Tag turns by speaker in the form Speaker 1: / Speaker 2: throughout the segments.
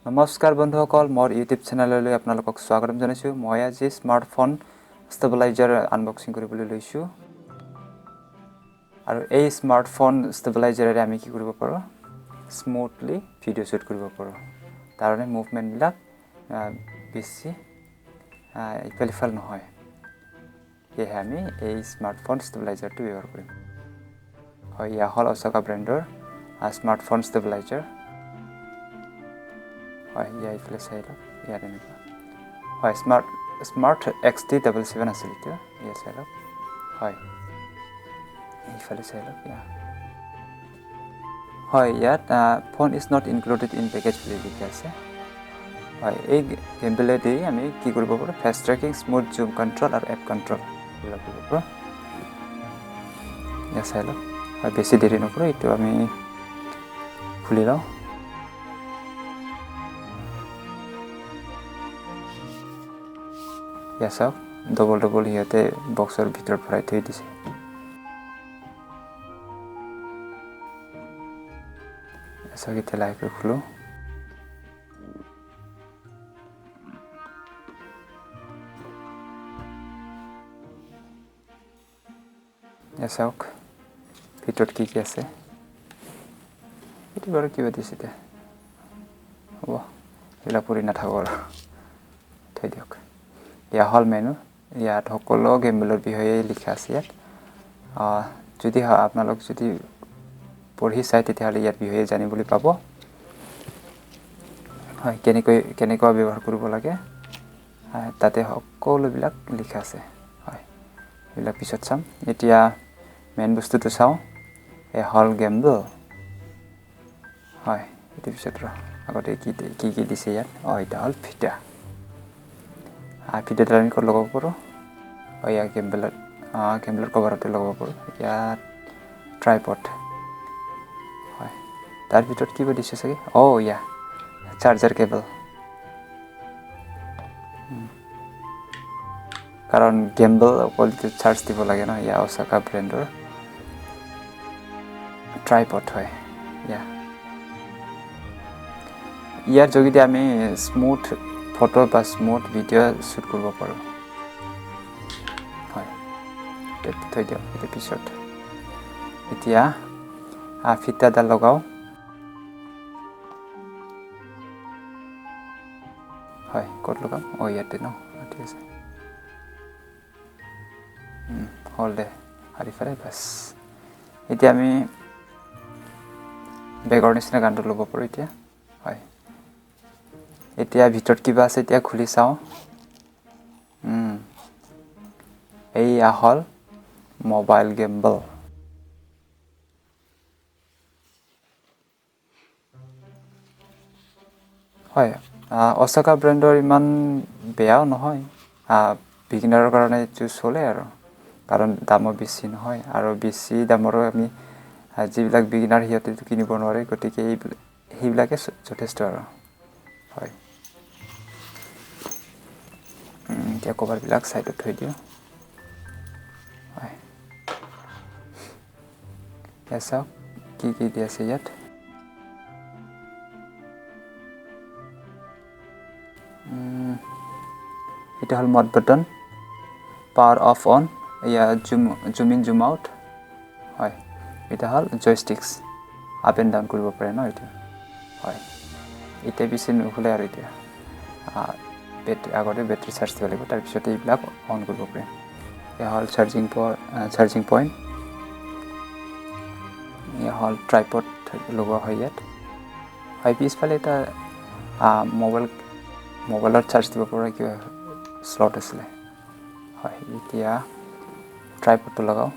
Speaker 1: নমস্কাৰ বন্ধুসকল, মোৰ ইউটিউব চেনেললৈ আপোনালোকক স্বাগতম জনাইছোঁ। মই আজি স্মাৰ্টফোন ষ্টেবিলাইজাৰ আনবক্সিং কৰিবলৈ লৈছোঁ। আৰু এই স্মাৰ্টফোন ষ্টেবিলাইজাৰেৰে আমি কি কৰিব পাৰোঁ? স্মুথলি ভিডিঅ' শ্বুট কৰিব পাৰোঁ। তাৰ কাৰণে মুভমেণ্টবিলাক বেছি ইফাল সিফাল নহয়। সেয়েহে আমি এই স্মাৰ্টফোন ষ্টেবিলাইজাৰটো ব্যৱহাৰ কৰিম। হয়, এয়া হ'ল অছাকা ব্ৰেণ্ডৰ স্মাৰ্টফোন ষ্টেবিলাইজাৰ। হয়, ইয়া ইফালে চাই লওক, ইয়াত এনেকুৱা হয় স্মাৰ্ট XT777 আছিল এতিয়া, ইয়া চাই লওক। হয়, এইফালে চাই লওক। হয়, ইয়াত phone is not included in package বুলি লিখা আছে। হয়, এই গেমবেলেদি আমি কি কৰিব পাৰোঁ? ফেচ ট্ৰেকিং, স্মুথ জুম কণ্ট্ৰল আৰু এপ কণ্ট্ৰল এইবিলাক কৰিব পাৰোঁ। ইয়া চাই লওক। হয়, বেছি দেৰি নকৰোঁ, এইটো আমি খুলি লওঁ। ইয়া চাওক, ডবল সিহঁতে বক্সৰ ভিতৰত ভৰাই থৈ দিছে। চাওক, এতিয়া লাহেকৈ খোলোঁ। ইয়া চাওক ভিতৰত কি আছে। এইটো বাৰু কিবা দিছে এতিয়া, হ'ব এইবিলাক পৰি নাথাকোঁ আৰু থৈ দিয়ক। এয়া হ'ল মেনু। ইয়াত সকলো গেমবেলৰ বিষয়ে লিখা আছে। ইয়াত যদি আপোনালোক যদি পঢ়ি চায় তেতিয়াহ'লে ইয়াৰ বিষয়ে জানিবলৈ পাব। হয়, কেনেকুৱা ব্যৱহাৰ কৰিব লাগে তাতে সকলোবিলাক লিখা আছে। হয়, এইবিলাক পিছত চাম। এতিয়া মেইন বস্তুটো চাওঁ। এয়া হ'ল গেমবেল। হয়, এইটো পিছত আগতে কি দিছে ইয়াত। এটা হ'ল ফিটা। ফিটাটো আমি ক'ত লগাব পাৰোঁ? এয়া গেমবেলৰ কভাৰতে লগাব পাৰোঁ। ইয়াত ট্ৰাইপড। হয়, তাৰ ভিতৰত কিবা দিছে চাগে। ইয়া চাৰ্জাৰ কেবল। কাৰণ গেমবেল অকল চাৰ্জ দিব লাগে ন। ইয়া অছাকা ব্ৰেণ্ডৰ ট্ৰাইপড হয়। ইয়াৰ যোগেদি আমি স্মুথ ফটো বা স্মুথ ভিডিঅ' শ্বুট কৰিব পাৰোঁ। হয়, থৈ দিয়ক এইটো পিছত। এতিয়া ফিটাডাল লগাওঁ। হয়, ক'ত লগাম? ইয়াতে ন, ঠিক আছে। হ'ল দে, সাৰি পেলাই বাছ। এতিয়া আমি বেগৰ নিচিনা গানটো ল'ব পাৰোঁ এতিয়া। হয়, এতিয়া ভিতৰত কিবা আছে, এতিয়া খুলি চাওঁ। এইয়া হ'ল মোবাইল গেমবেল। হয়, অছাকা ব্ৰেণ্ডৰ ইমান বেয়াও নহয়। বিগিনাৰৰ কাৰণে এইটো চলে আৰু, কাৰণ দামো বেছি নহয় আৰু বেছি দামৰো আমি যিবিলাক বিগিনাৰ সিহঁতেতো কিনিব নোৱাৰে, গতিকে সেইবিলাকে যথেষ্ট আৰু। হয়, এতিয়া কভাৰবিলাক ছাইডত থৈ দিওঁ। হয়, এয়া চাওক কি দি আছে ইয়াত। এটা হ'ল mod button, power of on, এয়া জুম ইন জুম আউট। হয়, এটা হ'ল জয়ষ্টিক্স, আপ এণ্ড ডাউন কৰিব পাৰে ন এইটো। হয়, এতিয়া বেছি নুখুলে আৰু এতিয়া আগতে বেটাৰী চাৰ্জ দিব লাগিব, তাৰপিছত এইবিলাক অন কৰিব পাৰিম। এয়া হ'ল চাৰ্জিং পইণ্ট। এয়া হ'ল ট্ৰাইপড লগোৱা হয় ইয়াত। হয়, পিছফালে এটা মোবাইলত চাৰ্জ দিব পৰা কিবা শ্লট আছিলে। হয়, এতিয়া ট্ৰাইপডটো লগাওঁ।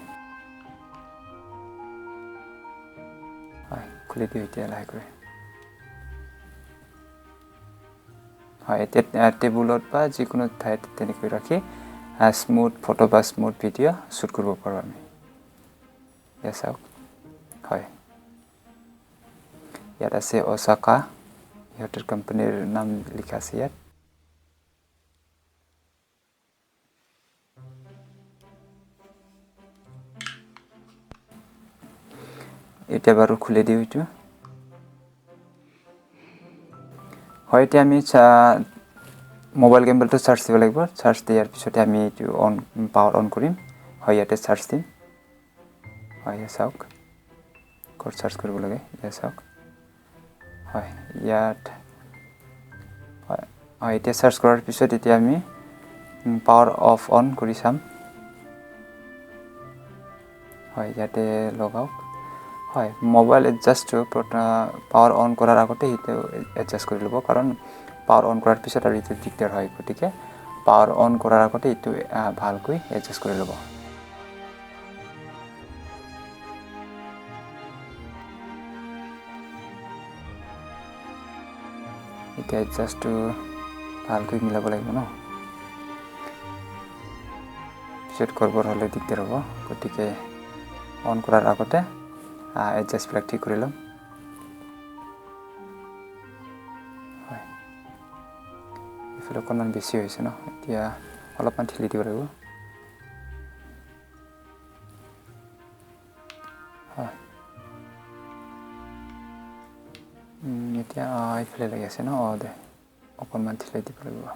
Speaker 1: হয়, খুলি দিওঁ এতিয়া লাহেকৈ। হয়, এতিয়া টেবুলত বা যিকোনো ঠাইত তেনেকৈ ৰাখি স্মুথ ফটো বা স্মুথ ভিডিঅ' শ্বুট কৰিব পাৰোঁ আমি। এয়া চাওক। হয়, ইয়াত আছে অছাকা, সিহঁতৰ কোম্পানীৰ নাম লিখা আছে ইয়াত। এতিয়া বাৰু খুলি দিওঁ এইটো। হয়তো আমি মোবাইল গেমবলটো চাৰ্জ দিব লাগিব চাৰ্জ দিয়াৰ পিছতে আমি এইটো পাৱাৰ অন কৰিম হয় ইয়াতে চাৰ্জ দিম হয় চাওক ক'ত চাৰ্জ কৰিব লাগে ইয়াত চাওক হয় ইয়াত হয় এতিয়া চাৰ্জ কৰাৰ পিছত এতিয়া আমি পাৱাৰ অফ অন কৰি চাম হয় ইয়াতে লগাওক হয় মোবাইল এডজাষ্টটো পাৱাৰ অন কৰাৰ আগতে এইটো এডজাষ্ট কৰি ল'ব কাৰণ পাৱাৰ অন কৰাৰ পিছত আৰু এইটো দিগদাৰ হয় গতিকে পাৱাৰ অন কৰাৰ আগতে এইটো ভালকৈ এডজাষ্ট কৰি ল'ব এতিয়া এডজাষ্টটো ভালকৈ মিলাব লাগিব ন পিছত গড়বড় হ'লে দিগদাৰ হ'ব গতিকে অন কৰাৰ আগতে এডজাষ্টবিলাক ঠিক কৰি ল'ম হয় এইফালে অকণমান বেছি হৈছে ন এতিয়া অলপমান ঠেলি দিব লাগিব হয় এতিয়া এইফালে লাগি আছে ন দে অকণমান ঠেলি দিব লাগিব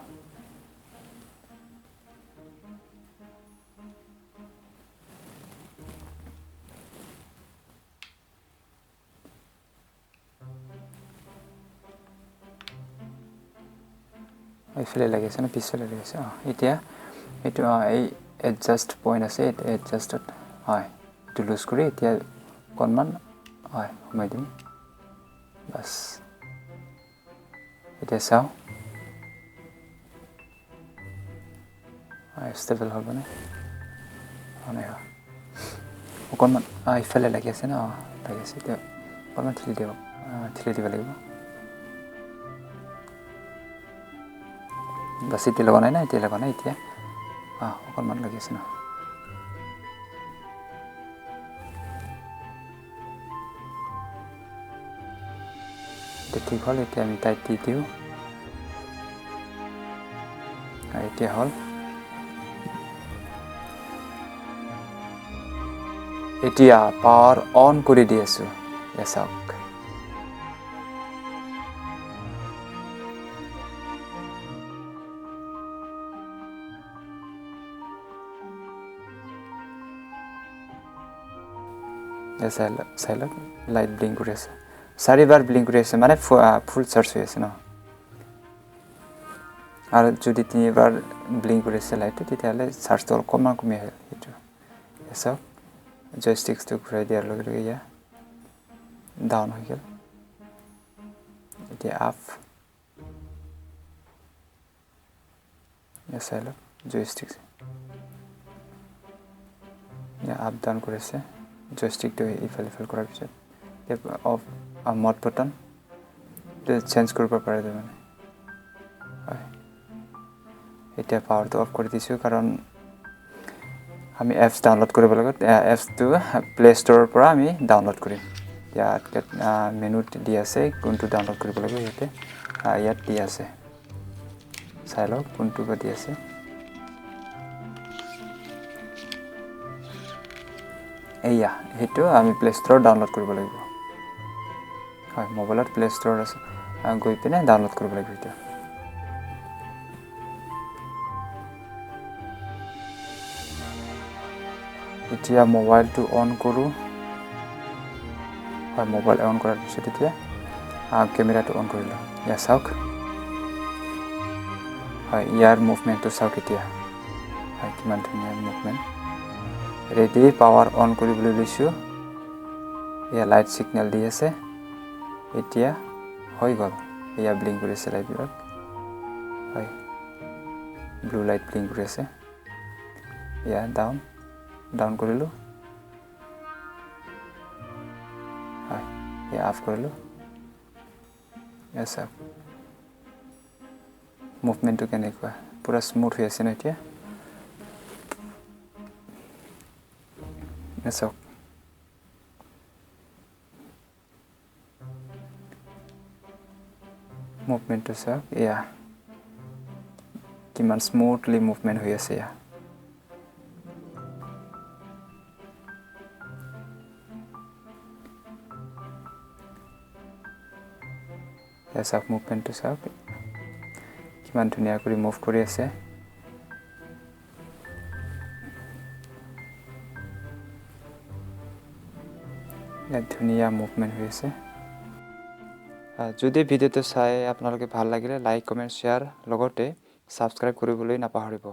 Speaker 1: এইফালে লাগি আছে ন পিছফালে লাগি আছে এতিয়া এইটো এই এডজাষ্ট পইণ্ট আছে এডজাষ্টত হয় এইটো লুজ কৰি এতিয়া অকণমান হয় সোমাই দিম বাছ এতিয়া চাওঁ ষ্টেবল হ'বনে নাই অকণমান ইফালে লাগি আছে ন লাগি আছে এতিয়া অকণমান ঠেলি দিব লাগিব বাছ এতিয়া লগা নাই না এতিয়া লগা নাই এতিয়া অকণমান লাগি আছে ন এতিয়া ঠিক হ'ল এতিয়া আমি টাইট দি দিওঁ এতিয়া হ'ল এতিয়া পাৱাৰ অন কৰি দি আছোঁ চাওক চাই লওক লাইট ব্লিংক কৰি আছে 4বাৰ ব্লিংক কৰি আছে মানে ফুল চাৰ্জ হৈ আছে ন আৰু যদি 3বাৰ ব্লিংক কৰি আছে লাইটটো তেতিয়াহ'লে চাৰ্জটো অকণমান কমি আহিল সেইটো চাওক জয়ষ্টিকটো ঘূৰাই দিয়াৰ লগে লগে ইয়াত ডাউন হৈ গ'ল এতিয়া আপ চাই লওক জয়ষ্টিক আপ ডাউন কৰিছে জয়ষ্টিকটো ইফাল কৰাৰ পিছত অফ মড বটন চেঞ্জ কৰিব পাৰে তাৰমানে হয় এতিয়া পাৱাৰটো অফ কৰি দিছোঁ কাৰণ আমি এপছ ডাউনলোড কৰিব লাগে এপছটো প্লে ষ্ট'ৰৰ পৰা আমি ডাউনলোড কৰিম ইয়াত মেনুত দি আছে কোনটো ডাউনলোড কৰিব লাগিব ইয়াত দি আছে চাই লওক কোনটো বা দি আছে এয়া সেইটো আমি প্লে ষ্ট'ৰত ডাউনলোড কৰিব লাগিব হয় মোবাইলত প্লে ষ্ট'ৰত আছে গৈ পিনে ডাউনলোড কৰিব লাগিব সেইটো এতিয়া মোবাইলটো অন কৰোঁ হয় মোবাইল অন কৰাৰ পিছত এতিয়া কেমেৰাটো অন কৰিলোঁ ইয়াত চাওক হয় ইয়াৰ মুভমেণ্টটো চাওক এতিয়া হয় কিমান ধুনীয়া মুভমেণ্ট ৰেডি পাৱাৰ অন কৰিবলৈ লৈছোঁ এয়া লাইট ছিগনেল দি আছে এতিয়া হৈ গ'ল এয়া ব্লিংক কৰি আছে লাইটবিলাক হয় ব্লু লাইট ব্লিংক কৰি আছে এয়া ডাউন কৰিলোঁ হয় এয়া অফ কৰিলোঁ এয়া চাওক মুভমেণ্টটো কেনেকুৱা পূৰা স্মুথ হৈ আছে ন এতিয়া চাওক মুভমেণ্টটো চাওক এয়া কিমান স্মুথলি মুভমেণ্ট হৈ আছে এয়া এয়া চাওক মুভমেণ্টটো চাওক কিমান ধুনীয়া কৰি মুভ কৰি আছে। ইয়াত ধুনীয়া মুভমেণ্ট হৈ আছে। যদি ভিডিঅ'টো চাই আপোনালোকে ভাল লাগিলে লাইক কমেণ্ট শ্বেয়াৰ লগতে ছাবস্ক্ৰাইব কৰিবলৈ নাপাহৰিব।